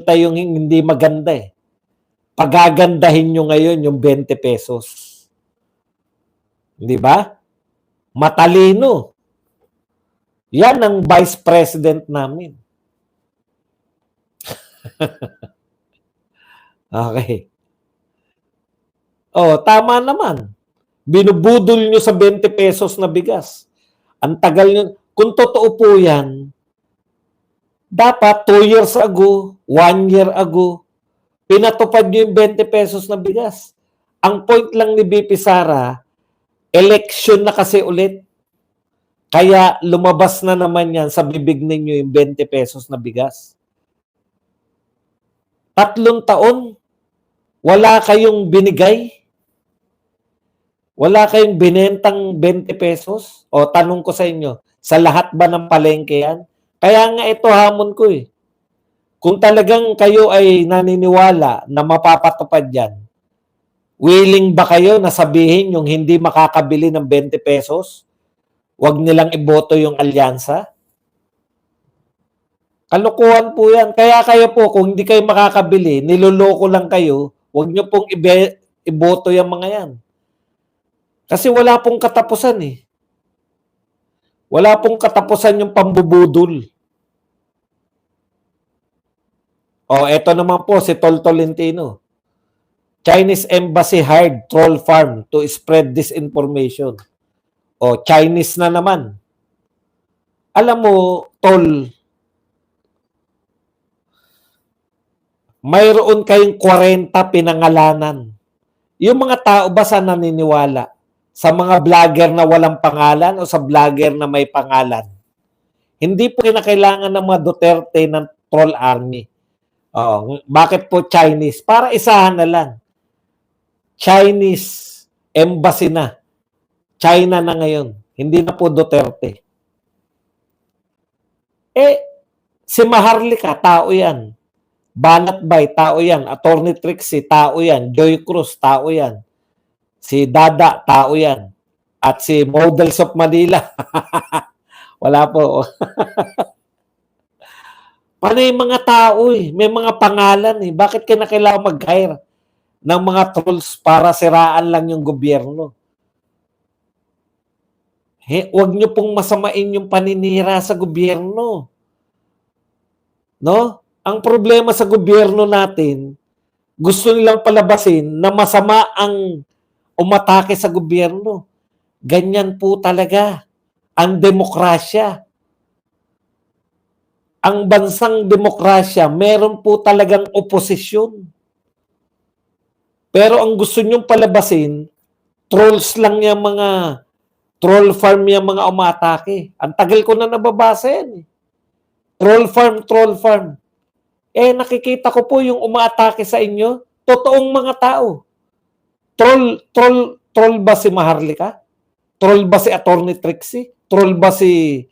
ibenta yung hindi maganda eh. Pagagandahin nyo ngayon yung 20 pesos. Di ba? Matalino. Yan ang vice president namin. Okay. Oh, tama naman. Binubudol nyo sa 20 pesos na bigas. Ang tagal nyo. Kung totoo po yan, dapat 2 years ago, 1 year ago, pinatupad nyo yung 20 pesos na bigas. Ang point lang ni BP Sara, election na kasi ulit. Kaya lumabas na naman yan sa bibig ninyo yung 20 pesos na bigas. 3 taon, wala kayong binigay. Wala kayong binentang 20 pesos? O tanong ko sa inyo, sa lahat ba ng palengke yan? Kaya nga ito hamon ko eh. Kung talagang kayo ay naniniwala na mapapatupad yan, willing ba kayo na sabihin yung hindi makakabili ng 20 pesos? Huwag nilang iboto yung alyansa? Kalukuhan po yan. Kaya kayo po, kung hindi kayo makakabili, niloloko lang kayo, huwag nyo pong iboto yung mga yan. Kasi wala pong katapusan eh. Wala pong katapusan yung pambubudol. O, eto naman po si Tol Tolentino. Chinese embassy hired troll farm to spread disinformation. O, Chinese na naman. Alam mo, Tol, mayroon kayong 40 pinangalanan. Yung mga tao ba sa naniniwala? Sa mga vlogger na walang pangalan o sa vlogger na may pangalan? Hindi po kinakailangan ng mga Duterte ng troll army. Bakit po Chinese? Para isahan na lang. Chinese embassy na. China na ngayon. Hindi na po Duterte. Si Maharlika, tao yan. Banat Bay, tao yan. Attorney Trixie, tao yan. Joy Cruz, tao yan. Si Dada, tao yan. At si Models of Manila. Wala po. Paano yung mga tao eh? May mga pangalan eh. Bakit kailangan mag-hire ng mga trolls para siraan lang yung gobyerno? Huwag nyo pong masamain yung paninira sa gobyerno. No? Ang problema sa gobyerno natin, gusto nilang palabasin na masama ang umatake sa gobyerno. Ganyan po talaga ang demokrasya. Ang bansang demokrasya, meron po talagang oposisyon. Pero ang gusto nyong palabasin, trolls lang yung mga, troll farm yung mga umatake. Ang tagal ko na nababasa yan. Troll farm, troll farm. Nakikita ko po yung umaatake sa inyo, totoong mga tao. Troll ba si Maharlika? Troll ba si Attorney Trixie? Troll ba si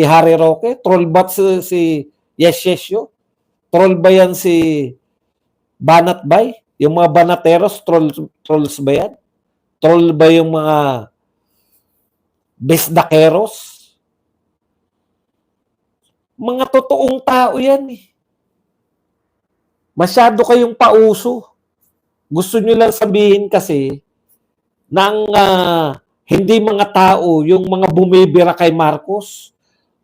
Harry Roque? Troll ba si Yesyo? Troll ba yan si Banat Bay? Yung mga banateros, trolls ba yan? Troll ba yung mga besdakeros? Mga totoong tao yan eh. Masyado kayong pauso. Gusto nyo lang sabihin kasi ng hindi mga tao, yung mga bumibira kay Marcos.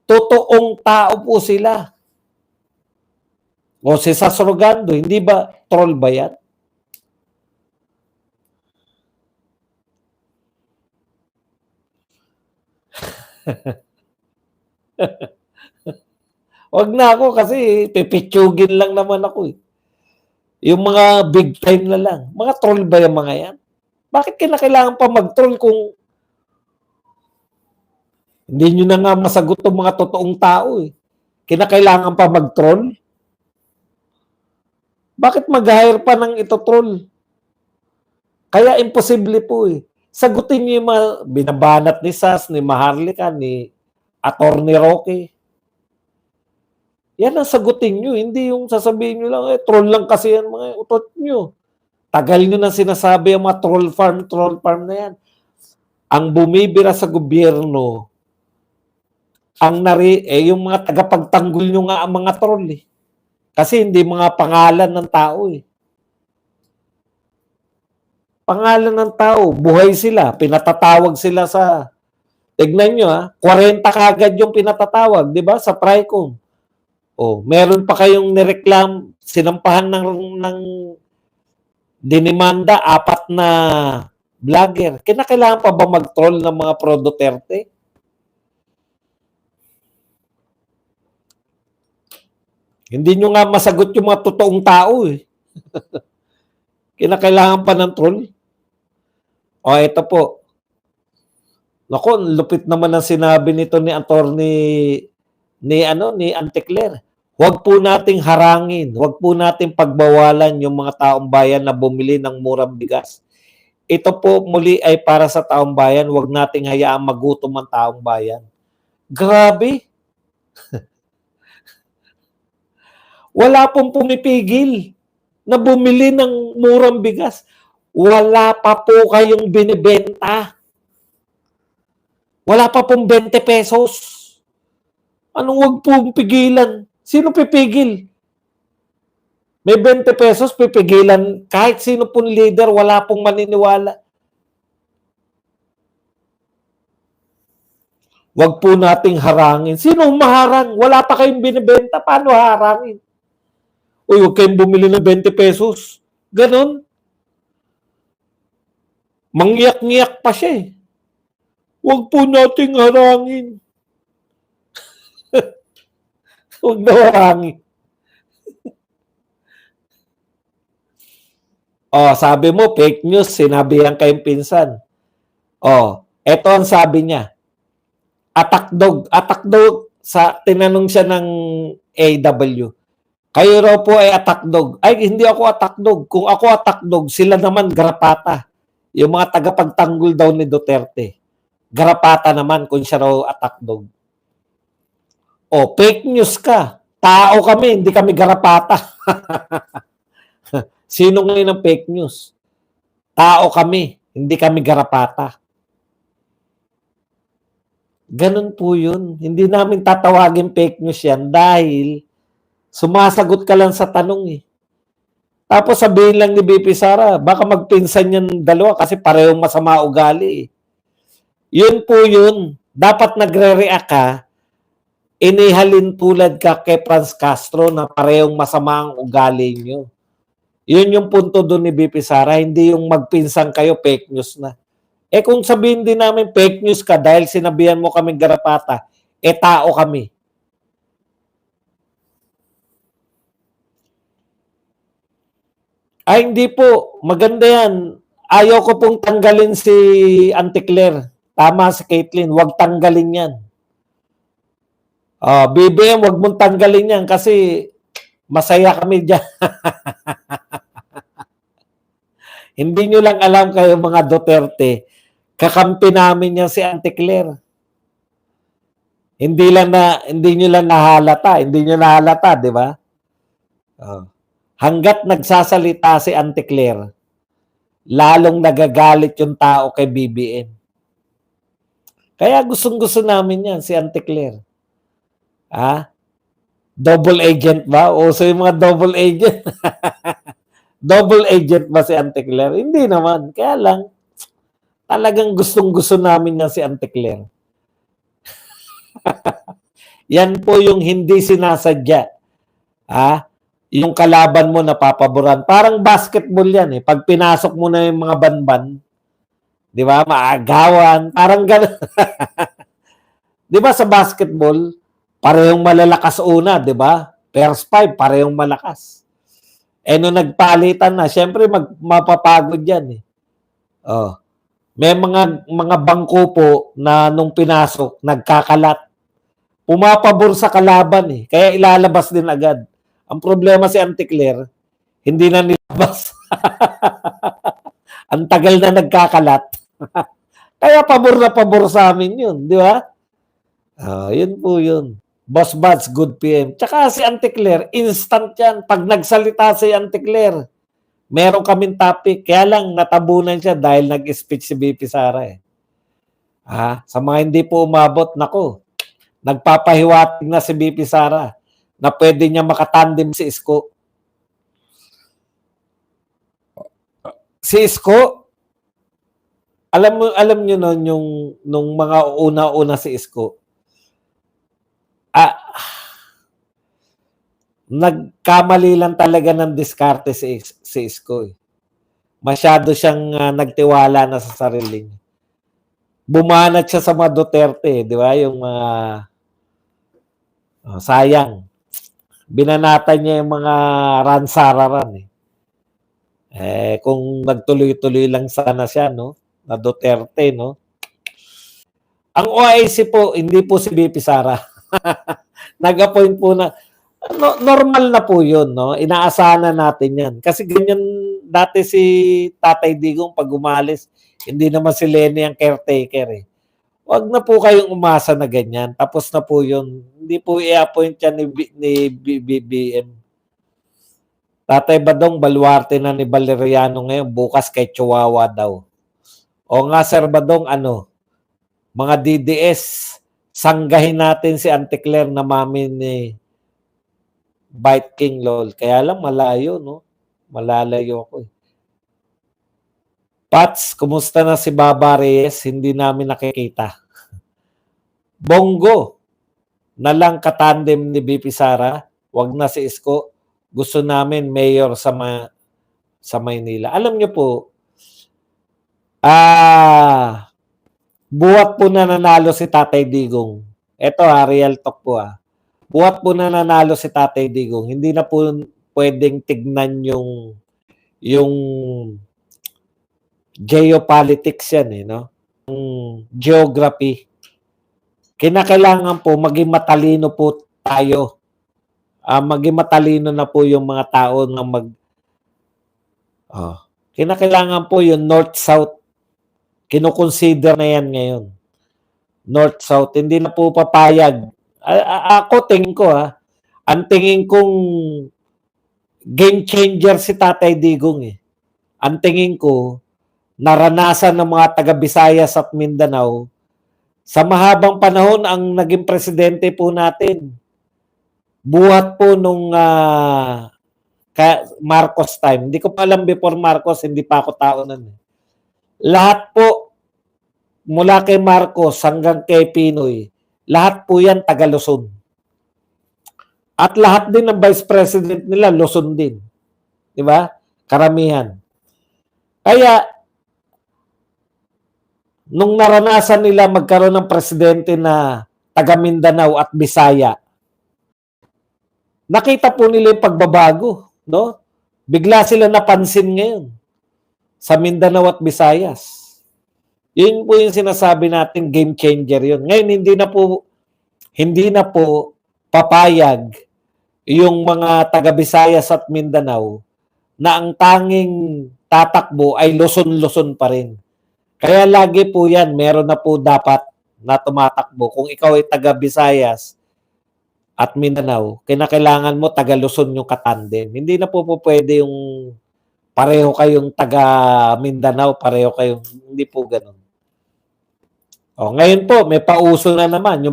Totoong tao po sila. O si Sasorgando, hindi ba troll ba yan? Wag na ako kasi pipitsugin lang naman ako eh. Yung mga big time na lang. Mga troll ba yung mga yan? Bakit kailangan pa mag-troll kung hindi nyo na nga masagot ang mga totoong tao eh? Kinakailangan pa mag-troll? Bakit mag-hire pa ng ito-troll? Kaya imposible po eh. Sagutin nyo yung mga binabanat ni Sas, ni Maharlika, ni Attorney Roque. Yan ang sagutin nyo. Hindi yung sasabihin nyo lang, troll lang kasi yan mga utot nyo. Tagal nyo na sinasabi ang mga troll farm na yan. Ang bumibira sa gobyerno, yung mga tagapagtanggol nyo nga ang mga troll eh. Kasi hindi mga pangalan ng tao eh. Pangalan ng tao, buhay sila, pinatatawag sila sa, tignan nyo 40 kagad yung pinatatawag, di ba, sa TRICOM. Oh, meron pa kayong nireklam, sinampahan ng dinimanda 4 na vlogger. Kinakailangan pa ba mag-troll ng mga pro Duterte? Hindi nyo nga masagot yung mga totoong tao eh. Kinakailangan pa ng troll. O, ito po. Naku, lupit naman ang sinabi nito ni attorney ni Anticler. Huwag po nating harangin, huwag po nating pagbawalan yung mga taong bayan na bumili ng murang bigas. Ito po muli ay para sa taong bayan, huwag nating hayaang magutom ang taong bayan. Grabe. Wala pong pumipigil na bumili ng murang bigas. Wala pa po kayong binibenta. Wala pa pong 20 pesos. Anong wag pong pigilan? Sino pipigil? May 20 pesos, pipigilan. Kahit sino pong leader, wala pong maniniwala. Wag po nating harangin. Sino maharang? Wala pa kayong binibenta. Paano harangin? Uy, huwag kayong bumili ng 20 pesos. Ganon. Mangyak-ngiyak pa siya eh. Huwag po nating harangin. Huwag na harangin. Oh, sabi mo, fake news, sinabihan kayong pinsan. Oh, eto ang sabi niya. Attack dog, tinanong siya ng AW. Kayo raw po ay attack dog. Ay, hindi ako attack dog. Kung ako attack dog, sila naman garapata. Yung mga tagapagtanggol daw ni Duterte. Garapata naman kung siya raw attack dog. Oh, fake news ka. Tao kami, hindi kami garapata. Sino ngayon ang fake news? Tao kami, hindi kami garapata. Ganun po yun. Hindi namin tatawagin fake news yan dahil sumasagot ka lang sa tanong eh. Tapos sabihin lang ni BP Sara, baka magpinsan yan dalawa kasi parehong masama ugali eh. Yun po yun. Dapat nagre-react ka, inihalin tulad ka kay Franz Castro na parehong masama ang ugali nyo. Yun yung punto doon ni BP Sara, hindi yung magpinsan kayo, fake news na. Eh kung sabihin din namin fake news ka dahil sinabihan mo kaming garapata, tao kami. Ay hindi po, maganda yan. Ayaw ko pong tanggalin si Anticler. Tama si Caitlin, huwag tanggalin yan. BBM, huwag mong tanggalin yan kasi masaya kami dyan. Hindi nyo lang alam kayo mga Duterte, kakampi namin yan si Anticler. Hindi nyo lang nahalata, di ba? Hanggat nagsasalita si Anticler, lalong nagagalit yung tao kay BBM. Kaya gustong-gusto namin yan si Anticler. Double agent ba? O so yung mga double agent. Double agent ba si Anticler? Hindi naman. Kaya lang, talagang gustong-gusto namin yan si Anticler. Yan po yung hindi sinasadya. Yung kalaban mo napapaboran. Parang basketball yan eh. Pag pinasok mo na yung mga banban, di ba? Maagawan. Parang gano'n. Di ba sa basketball, parehong malalakas una, di ba? First 5, parehong malakas. Nung nagpalitan na, syempre mapapagod yan eh. May mga bangko po na nung pinasok, nagkakalat. Pumapabor sa kalaban eh. Kaya ilalabas din agad. Ang problema si Anticler, hindi na nilabas. Ang tagal na nagkakalat. Kaya pabor na pabor sa amin yun. Di ba? Yun po yun. Boss Buds, good PM. Tsaka si Anticler, instant yan. Pag nagsalita si Anticler, meron kaming topic. Kaya lang natabunan siya dahil nag-speech si BP Sara eh. Sa mga hindi po umabot, nako, nagpapahiwatig na si BP Sara. na pwede niya makatandem si Isko. Si Isko, alam niyo noon yung nung mga una-una si Isko. Nagkamali lang talaga ng diskarte si Isko. Masyado siyang nagtiwala na sa sarili niya. Bumanat siya sa mga Duterte, di ba? Yung sayang. Binanatan niya yung mga ransararan. Kung nagtuloy-tuloy lang sana siya, no? Na Duterte, no? Ang OIC po, hindi po si BP Sara. Nag-appoint po na, normal na po yun, no? Inaasahan na natin yan. Kasi ganyan dati si Tatay Digong pag umalis, hindi naman si Lenny ang caretaker. Wag na po kayong umasa na ganyan. Tapos na po yun. Hindi po i-appoint yan ni BBM. Tatay Badong, baluarte na ni Valeriano ngayon. Bukas kay Chihuahua daw. O nga, Sir Badong, mga DDS, sanggahin natin si Auntie Claire na mami ni Bite King lol. Kaya lang malayo, no? Malalayo ako. Pats, kumusta na si Baba Reyes? Hindi namin nakikita. Bongo, na lang katandem ni BP Sara. Wag na si Isko. Gusto namin mayor sa Maynila. Alam niyo po, buhat po na nanalo si Tatay Digong. Ito real talk po Buhat po na nanalo si Tatay Digong. Hindi na po pwedeng tignan yung geopolitics yan no? Yung geography. Kinakailangan po maging matalino po tayo. Maging matalino na po yung mga tao na kinakailangan po yung North-South. Kinoconsider na yan ngayon. North-South. Hindi na po papayag. Ako tingin ko ang tingin kong game changer si Tatay Digong Ang tingin ko, naranasan ng mga taga-Visayas at Mindanao sa mahabang panahon ang naging presidente po natin. Buhat po nung Marcos time. Hindi ko pa alam before Marcos, hindi pa ako tao nun. Lahat po, mula kay Marcos hanggang kay Pinoy, lahat po yan taga Luzon. At lahat din ng vice president nila, Luzon din. Di ba? Karamihan. Kaya, nung naranasan nila magkaroon ng presidente na taga Mindanao at Bisaya, nakita po nila yung pagbabago, no? Bigla sila napansin ngayon sa Mindanao at Visayas. Yun po yung sinasabi natin, game changer yun. Ngayon, hindi na po papayag yung mga taga-Visayas at Mindanao na ang tanging tatakbo ay Luzon-Luzon pa rin. Kaya lagi po yan, meron na po dapat na tumatakbo. Kung ikaw ay taga-Visayas at Mindanao, kinakailangan mo taga-Luzon yung katandem. Hindi na po pwede yung pareho kayong taga-Mindanao, pareho kayong, hindi po ganun. Ngayon po, may pauso na naman. Yung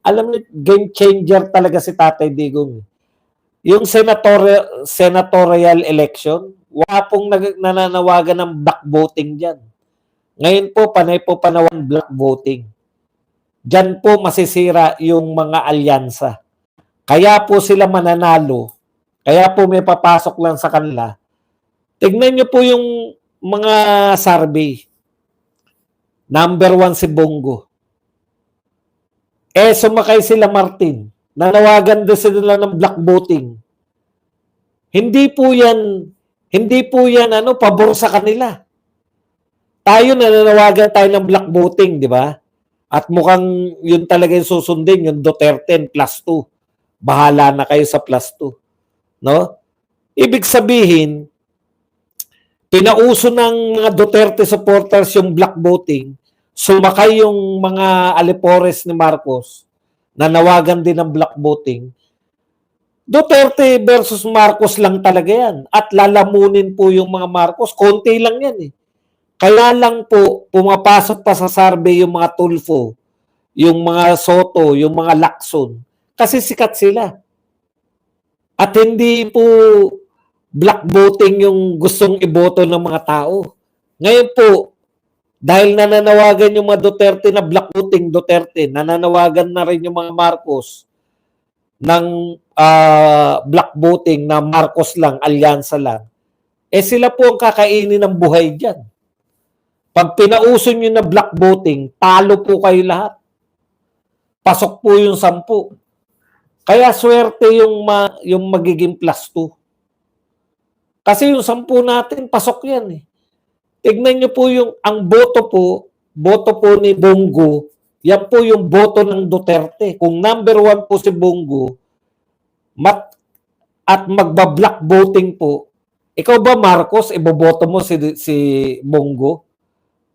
alam niyo, game changer talaga si Tatay Digong. Yung senatorial election, wala pong nananawagan ng black voting dyan. Ngayon po, panay po panawan black voting. Diyan po masisira yung mga alyansa. Kaya po sila mananalo. Kaya po may papasok lang sa kanila. Tignan nyo po yung mga survey. Number 1 si Bongo. Sumakay sila Martin. Nanawagan din sila ng black voting. Hindi po yan pabor sa kanila. Tayo nananawagan tayo ng black voting, di ba? At mukhang yun talaga yung susundin, yung Duterte plus 2. Bahala na kayo sa plus 2. No? Ibig sabihin, pinauso ng mga Duterte supporters yung black voting, sumakay yung mga alipores ni Marcos, nanawagan din ng black voting. Duterte versus Marcos lang talaga yan. At lalamunin po yung mga Marcos. Konti lang yan Kaya lang po, pumapasok pa sa survey yung mga Tulfo, yung mga Soto, yung mga Lacson. Kasi sikat sila. At hindi po black voting yung gustong iboto ng mga tao. Ngayon po, dahil nananawagan yung mga Duterte na black voting Duterte, nananawagan na rin yung mga Marcos ng black voting na Marcos lang, alyansa lang. Eh sila po ang kakainin ng buhay dyan. Pag pinauso nyo na black voting, talo po kayo lahat. Pasok po yung 10. Kaya swerte yung magiging plus 2. Kasi yung 10 natin, pasok yan eh. Tignan nyo po ang boto po ni Bongo, yan po yung boto ng Duterte. Kung number 1 po si Bongo, at magba-black voting po, ikaw ba Marcos, iboboto mo si Bongo?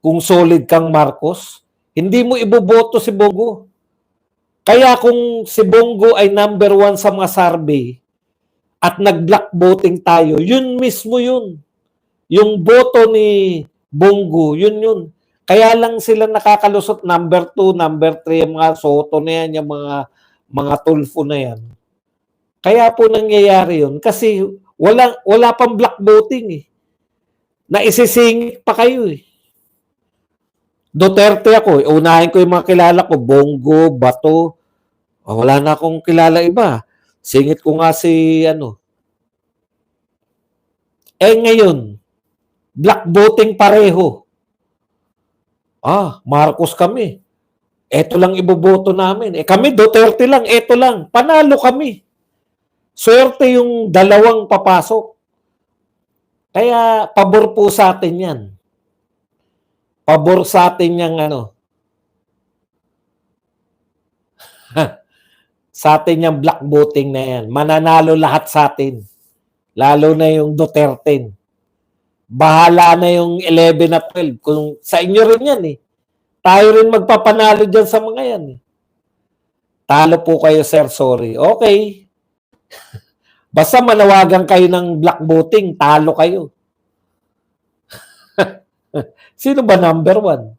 Kung solid kang Marcos, hindi mo iboboto si Bongo. Kaya kung si Bongo ay number 1 sa mga survey at nag-black voting tayo, yun mismo yun. Yung boto ni Bongo, yun. Kaya lang sila nakakalusot number 2, number 3, yung mga Soto na yan, yung mga Tulfo na yan. Kaya po nangyayari yun kasi wala pang black voting eh. Naisisingit pa kayo eh. Duterte ako, unahin ko yung mga kilala ko, Bongo, Bato, wala na akong kilala iba. Singit ko nga si ngayon, black voting pareho. Marcos kami. Eto lang iboboto namin. Kami Duterte lang, eto lang. Panalo kami. Swerte yung dalawang papasok. Kaya pabor po sa atin yan. Pabor sa atin yung sa atin yung black voting na yan. Mananalo lahat sa atin. Lalo na yung Duterte. Bahala na yung 11 at 12. Kung sa inyo rin yan eh. Tayo rin magpapanalo dyan sa mga yan eh. Talo po kayo, sir. Sorry. Okay. Basta manawagan kayo ng black voting, talo kayo. Sino ba number 1?